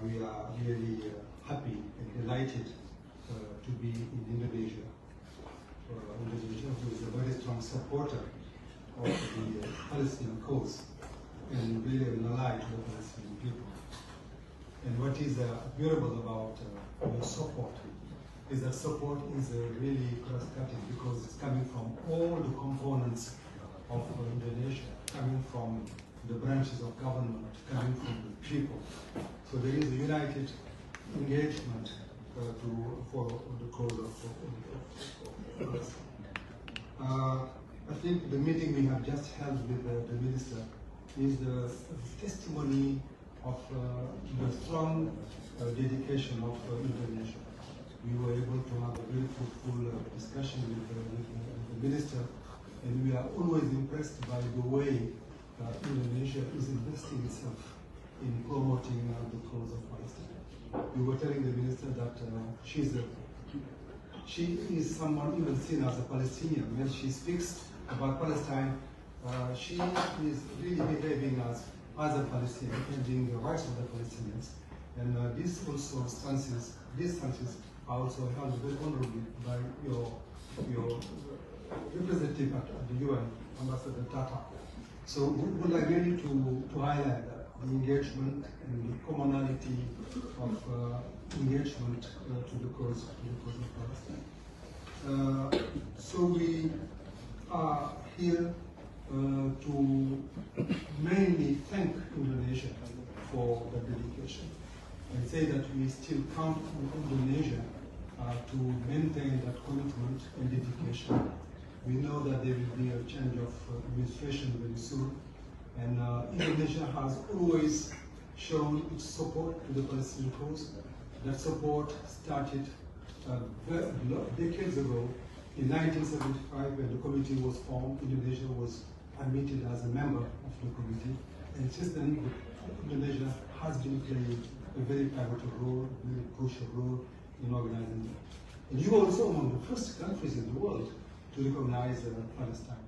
we are really happy and delighted to be in Indonesia. Indonesia, who is a very strong supporter of the Palestinian cause and really an ally to the Palestinian people. And what is admirable about your support is that support is really cross-cutting because it's coming from all the components of Indonesia, coming from the branches of government, coming from the people. So there is a united engagement for the cause of us. I think the meeting we have just held with the minister is the testimony of the strong dedication of Indonesia. We were able to have a very fruitful discussion with the minister, and we are always impressed by the way Indonesia is investing itself in promoting the cause of Palestine. We were telling the minister that she is someone even seen as a Palestinian. When she speaks about Palestine, she is really behaving as a Palestinian, defending the rights of the Palestinians. And these stances are also held very honorably by your representative at the UN, Ambassador Tata. So we would like really to highlight that, the engagement and the commonality of engagement to the cause of Palestine. So we are here to mainly thank Indonesia for the dedication and say that we still count on Indonesia to maintain that commitment and dedication. We know that there will be a change of administration very soon, and Indonesia has always shown its support to the Palestinian cause. That support started decades ago. In 1975, when the committee was formed, Indonesia was admitted as a member of the committee, and since then, Indonesia has been playing a very pivotal role, a very crucial role in organizing it. And you are also among the first countries in the world to recognize Palestine.